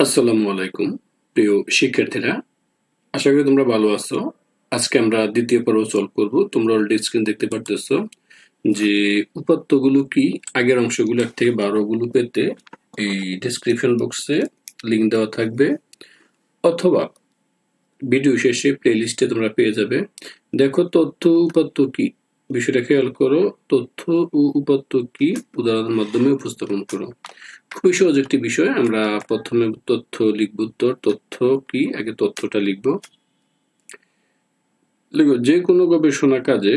আসসালামু আলাইকুম প্রিয় শিক্ষার্থীরা, আশা করি তোমরা ভালো আছো। আজকে আমরা দ্বিতীয় পর্ব সলভ করব। তোমরা অলরেডি স্ক্রিন দেখতে পারতেছো যে উপাত্তগুলো কি। আগের অংশগুলো 1 থেকে 12 গুলো পেতে এই ডেসক্রিপশন বক্সে লিংক দেওয়া থাকবে, অথবা ভিডিও শেষে প্লেলিস্টে তোমরা পেয়ে যাবে। দেখো, তথ্য উপাত্ত কি, বিষয়টা খেয়াল করো। তথ্য ও উপাত্ত কি উদাহরণের মাধ্যমে উপস্থাপন করো। খুবই সহজ একটি বিষয়। আমরা প্রথমে তথ্য লিখব। তথ্য কি, আগে তথ্যটা লিখব। যে কোনো গবেষণা কাজে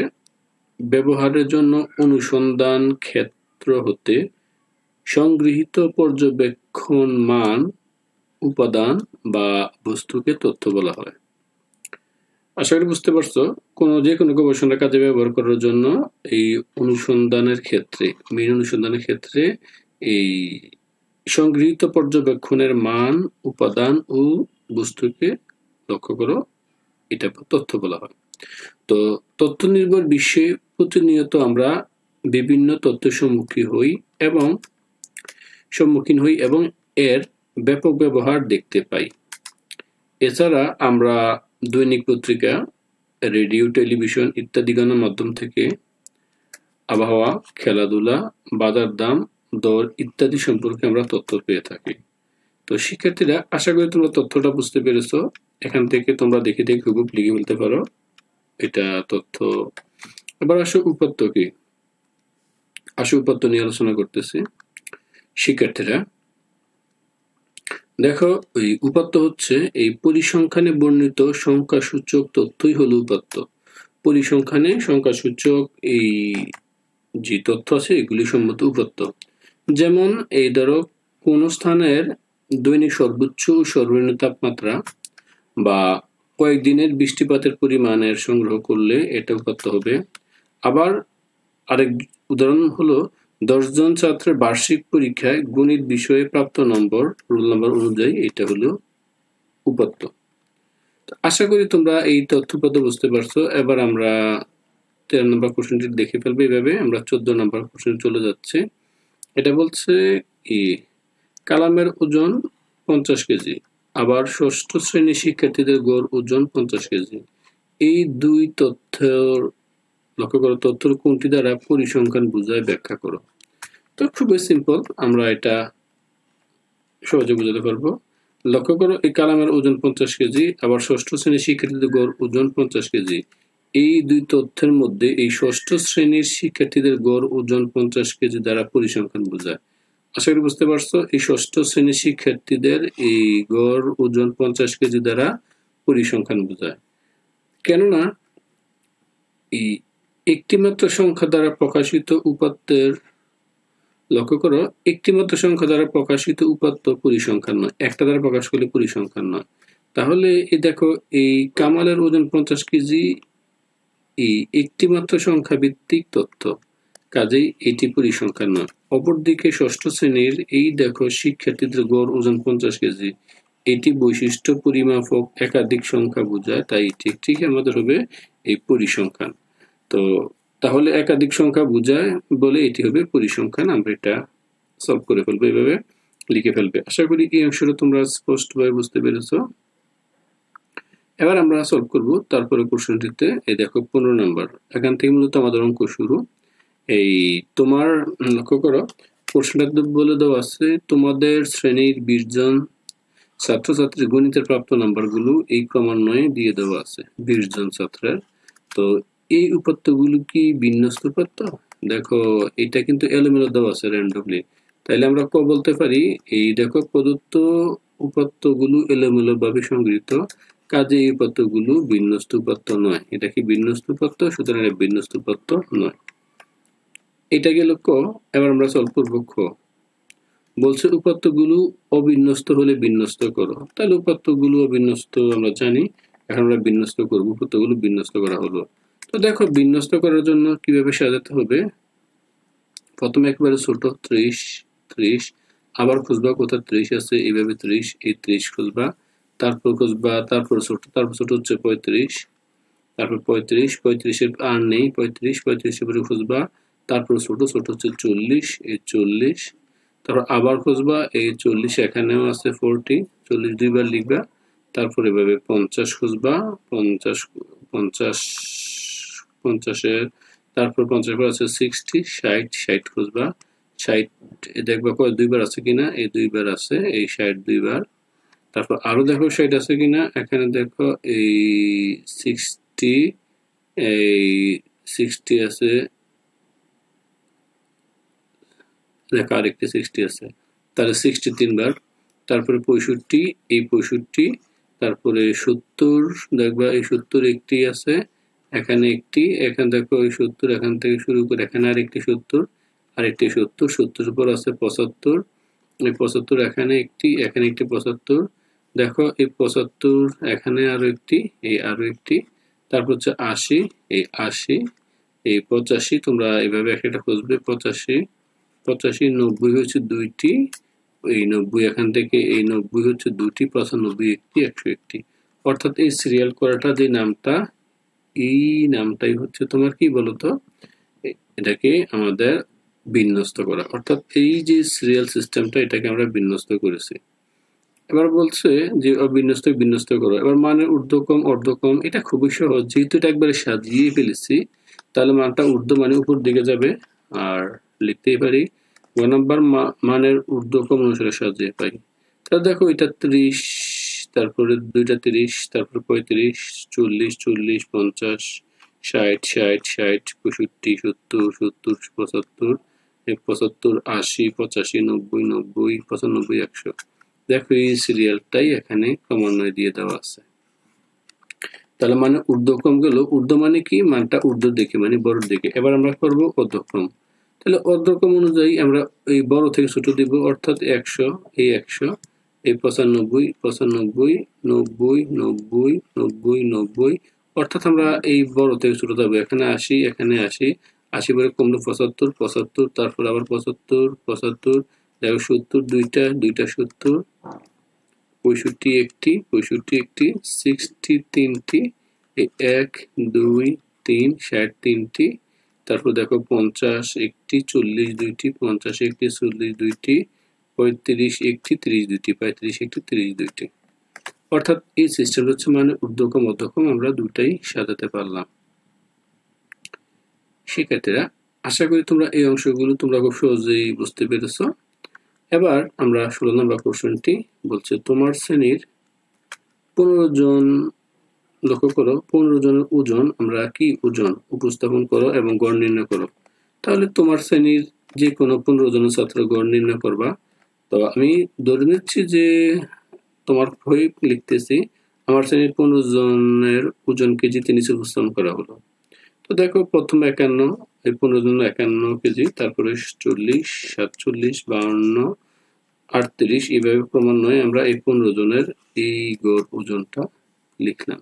ব্যবহারের জন্য অনুসন্ধান ক্ষেত্র হতে সংগৃহীত পর্যবেক্ষণ মান, উপাদান বা বস্তুকে তথ্য বলা হয়। আশা করি বুঝতে পারছো। যে কোনো গবেষণা কাজে ব্যবহার করার জন্য এই অনুসন্ধানের ক্ষেত্রে, মেন অনুসন্ধানের ক্ষেত্রে এই সংগৃহীত পর্যবেক্ষণের মান, উপাদান ও বস্তুকে লক্ষ্য করো, এটা তথ্য বলা হয়। তো তথ্য নির্ভর বিশ্বে প্রতিনিয়ত আমরা বিভিন্ন তথ্যের সম্মুখীন হই এবং এর ব্যাপক ব্যবহার দেখতে পাই। এছাড়া আমরা দৈনিক পত্রিকা, রেডিও, টেলিভিশন ইত্যাদি গণমাধ্যম থেকে আবহাওয়া, খেলাধুলা, বাজার দাম, দর ইত্যাদি সম্পর্কে আমরা তথ্য পেয়ে থাকি। তো শিক্ষার্থীরা, আশা করি তোমরা তথ্যটা বুঝতে পেরেছো। এখান থেকে তোমরা দেখে হুবহু লিখে ফেলতে পারো, এটা তথ্য। এবার আসো উপাত্ত কি। উপাত্ত নিয়ে আলোচনা করতেছি। শিক্ষার্থীরা দেখো, এই উপাত্ত হচ্ছে এই পরিসংখ্যানে বর্ণিত সংখ্যাসূচক তথ্যই হলো উপাত্ত। পরিসংখ্যানে সংখ্যাসূচক এই যে তথ্য আছে এগুলি সম্মত উপাত্ত। যেমন এই ধরো, কোন স্থানের দৈনিক সর্বোচ্চ ও সর্বনিম্ন তাপমাত্রা বা কয়েকদিনের বৃষ্টিপাতের পরিমাণের সংগ্রহ করলে এটা উপাত্ত হবে। আবার আরেক উদাহরণ হলো 10 জন ছাত্রের বার্ষিক পরীক্ষায় গণিত বিষয়ে প্রাপ্ত নম্বর, রোল নম্বর অনুযায়ী এটা হলো উপাত্ত। আশা করি তোমরা এই তথ্য উপাত্ত বুঝতে পারছো। এবার আমরা 13 নম্বর কোশ্চেনটি দেখে ফেলবো। এইভাবে আমরা 14 নম্বর কোশ্চেন চলে যাচ্ছে। এটা বলছে কালামের ওজন 50 কেজি, আবার ষষ্ঠ শ্রেণীর শিক্ষার্থীদের গড় ওজন 50 কেজি। এই দুই তথ্যের লক্ষ্য করো, তথ্যের কোনটি দ্বারা পরিসংখ্যান বোঝায় ব্যাখ্যা করো। তো খুবই সিম্পল, আমরা এটা সহজে বুঝাতে পারবো। লক্ষ্য করো, এই কালামের ওজন 50 কেজি, আবার ষষ্ঠ শ্রেণীর শিক্ষার্থীদের গড় ওজন 50 কেজি। এই দুই তথ্যের মধ্যে এই ষষ্ঠ শ্রেণীর শিক্ষার্থীদের গড় ওজন 50 কেজি দ্বারা পরিসংখ্যান বোঝায়। আশা করি বুঝতে পারছো, এই ষষ্ঠ শ্রেণীর শিক্ষার্থীদের এই গড় ওজন 50 কেজি দ্বারা পরিসংখ্যান বোঝায়। কেননা এই একটিমাত্র সংখ্যা দ্বারা প্রকাশিত উপাত্তের, লক্ষ্য করো, একটিমাত্র সংখ্যা দ্বারা প্রকাশিত উপাত্ত পরিসংখ্যান নয়, একটা দ্বারা প্রকাশ করলে পরিসংখ্যান নয়। তাহলে এই দেখো, এই কামালের ওজন 50 কেজি এই একটিমাত্র সংখ্যা ভিত্তিক তথ্য, কাজেই এটি পরিসংখ্যান নয়। অপরদিকে ষষ্ঠ শ্রেণীর এই দেখো শিক্ষার্থীদের গড় ওজন 50 কেজি, এটি বৈশিষ্ট্য পরিমাপক একাধিক সংখ্যা বোঝায়, তাই ঠিক আমাদের হবে এই পরিসংখ্যান। তো তাহলে একাধিক সংখ্যা বোঝায় বলে এটি হবে পরিসংখ্যান। আমরা এটা সলভ করে ফেলবো, এভাবে লিখে ফেলবে। আশা করি এই অংশটা তোমরা স্পষ্টভাবে বুঝতে পেরেছো। এবার আমরা সলভ করব। তারপরে কোশ্চেনটিতে এই দেখো 15 নম্বর, এখান থেকে মূলত আমাদের অঙ্ক শুরু। এই তোমার লক্ষ্য করো, প্রশ্নটা বলে দেওয়া আছে তোমাদের শ্রেণীর 20 জন ছাত্রছাত্রীর গণিতের প্রাপ্ত নাম্বারগুলো এই ক্রমান্বয়ে দিয়ে দেওয়া আছে 20 জন ছাত্রের। তো এই উপাত্তগুলো কি বিন্যস্ত উপাত্ত? দেখো, এটা কিন্তু এলোমেলো দেওয়া আছে র্যান্ডমলি, তাইলে আমরা বলতে পারি এই দেখো প্রদত্ত উপাত্তগুলো এলোমেলো ভাবে সংগৃহীত, কাজে এই উপাত্তগুলো বিন্যস্ত উপাত্ত নয়। এটা কি বিন্যস্ত উপাত্ত? সুতরাং এটা বিন্যস্ত উপাত্ত নয়। এটা গেল ক। এবার আমরা সলভ করব খ। বলছে উপাত্তগুলো অবিন্যস্ত হলে বিন্যস্ত করো। তাহলে উপাত্তগুলো অবিন্যস্ত আমরা জানি, এখন আমরা বিন্যস্ত করব। উপাত্তগুলো বিন্যস্ত করা হলো। তো দেখো, বিন্যস্ত করার জন্য কিভাবে সাজাতে হবে। প্রথমে একবারে ছোট 30, আবার খুঁজবা কোথায় 30 আছে, এইভাবে 30, এই 30 খুঁজবা, তারপর খুঁজবা, তারপর ছোট হচ্ছে 35, তারপর 35 এর আর নেই, 35 এর পরে খুঁজবা, তারপর ছোট হচ্ছে 40, এই 40, তারপর আবার খুঁজবা, এই 40 এখানেও আছে 40, 40 দুইবার লিখবা, তারপর এভাবে 50 খুঁজবা, 50 50 তারপর 50 পর আছে 60 60 খুঁজবা, 60 দেখবা কয় দুইবার আছে কিনা, এই দুইবার আছে, এই 60 দুইবার। তারপর আরো দেখো 60 আছে কিনা, এখানে দেখো এই 60 এই 60 আছে, দেখো আরেকটি 60 আছে, তাহলে 60 তিনবার। তারপরে 65 এই 65, তারপরে 70 দেখবা এই 70 একটি আছে, এখানে একটি, এখানে দেখো এই 70 এখান থেকে শুরু করে এখানে আরেকটি 70, আরেকটি 70, 70 পর আছে 75, এই 75 এখানে একটি, এখানে একটি 75, দেখো এই 75 এখানে আরো একটি, এই আরো একটি, তারপর হচ্ছে 80 এই 80, এই 85 তোমরা এইভাবে একটা খুঁজবে, 85 85 90 হচ্ছে দুইটি, এই 90 এখান থেকে এই 90 হচ্ছে দুটি, 95 একটি, 100 একটি। অর্থাৎ এই সিরিয়াল করাটা যে নামটা, এই নামটাই হচ্ছে তোমার কি বলতো, এটাকে আমাদের বিন্যস্ত করা, অর্থাৎ এই যে সিরিয়াল সিস্টেমটা এটাকে আমরা বিন্যস্ত করেছি। এবার বলছে যে বিন্যস্ত করো। এবার মানের ঊর্ধ্বক্রম অর্ধক্রম, এটা খুবই সহজ, যেহেতু এটা একবারে সাজিয়ে ফেলেছি তাহলে মানটা ঊর্ধ্ব মানে উপর দিকে যাবে, আর লিখতেই পারি গ নাম্বার মানের ঊর্ধ্বক্রম অনুসারে সাজিয়ে পাই। তাহলে দেখো এটা 30, তারপরে দুইটা 30, তারপরে 35 40 40 50 60 60 60 65 70 70 75 75 80 85 90 90 95 100। দেখো এই সিরিয়ালটাই এখানে ক্রমান্বয়ে দিয়ে দেওয়া আছে। তাহলে মানে ঊর্ধ্বক্রম গেল, ঊর্ধ্ব মানে কি, মানটা ঊর্ধ্ব দিকে মানে বড় দিকে। এবার আমরা করব অর্ধক্রম। তাহলে অর্ধক্রম অনুযায়ী আমরা এই বড় থেকে ছোট দিব, অর্থাৎ 100 এই 100 এই 95 95 90 90 90 90, অর্থাৎ আমরা এই বড় থেকে ছোট যাব, এখানে 80 এখানে 80 80 পরে কমলো 75 75, তারপর আবার 75 75, দেখো 70 দুইটা দুইটা 70, 65 একটি 65 একটি, 60 তিনটি, 1 2 3 60 তিনটি, তারপর দেখো 50 একটি 40 দুইটি, 50 একটি 40 দুইটি, 35 একটি 30 দুইটি, 35 একটি 30 দুইটি। অর্থাৎ এই সিস্টেম হচ্ছে মানে ঊর্ধ্বক্রম অধঃক্রম আমরা দুটাই সাজাতে পারলাম। শিক্ষার্থীরা, আশা করি তোমরা এই অংশগুলো তোমরা খুব সহজেই বুঝতে পেরেছো। এবার আমরা 16 নম্বর কোশ্চেনটি বলছে, তোমার শ্রেণীর 15 জন, লক্ষ্য করো 15 জনের ওজন, আমরা কি ওজন উপস্থাপন করো এবং গড় নির্ণয় করো। তাহলে তোমার শ্রেণীর যে কোনো 15 জনের ছাত্র গড় নির্ণয় করবা। তো আমি ধরে নিচ্ছি যে তোমার বই লিখতেছি, আমার শ্রেণীর 15 জনের ওজন কেজিতে নিচে উপস্থাপন করা হলো। তো দেখো প্রথম 51, এই 15 জন 51 কেজি, তারপরে 40 47 52 38, এইভাবে ক্রমান্বয়ে আমরা এই 15 জনের এই গড় ওজনটা লিখলাম।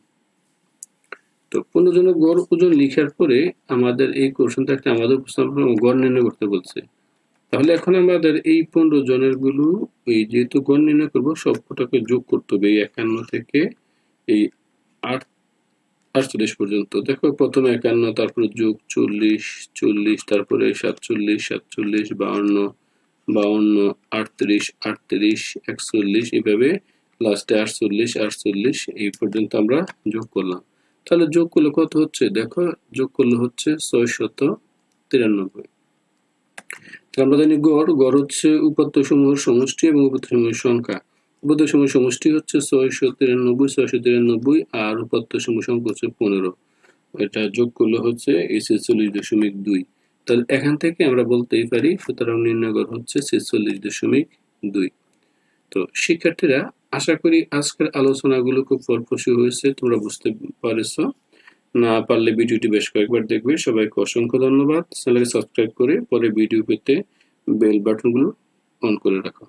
তো 15 জনের গড় ওজন লিখার পরে আমাদের এই কোশ্চেনটা একটা আমাদের উপস্থাপন গড় নির্ণয় করতে বলছে। তাহলে এখন আমাদের এই 15 জনের গুলো এই যেহেতু গড় নির্ণয় করবো সবকটাকে যোগ করতে হবে, এই 51 থেকে এই 48 পর্যন্ত। দেখো প্রথমে 51, তারপরে যোগ 40 40, তারপরে 47 47 52 52 38 38 41, এইভাবে লাস্টে 48 48 এই পর্যন্ত আমরা যোগ করলাম। তাহলে যোগ করলে কত হচ্ছে, দেখো যোগ করলে হচ্ছে 693। আমরা জানি গড় হচ্ছে উপাত্ত সমূহের সমষ্টি এবং উপাত্ত সমূহের সংখ্যা। উপাত্ত সমূহের সমষ্টি হচ্ছে 693 693, আর উপাত্ত সমূহ সংখ্যা হচ্ছে 15। এটা যোগ করলে হচ্ছে 46.2। তাহলে এখান থেকে আমরা বলতেই পারি সুতরাং নির্ণয় গড় হচ্ছে 46.2। তো শিক্ষার্থীরা, আশা করি আজকের আলোচনাগুলো খুব ফলপ্রসূ হয়েছে, তোমরা বুঝতে পারছো। না পারলে ভিডিওটি বেশ কয়েকবার দেখবে। সবাইকে অসংখ্য ধন্যবাদ। চ্যানেলকে সাবস্ক্রাইব করে পরে ভিডিও পেতে বেল বাটনগুলো অন করে রাখো।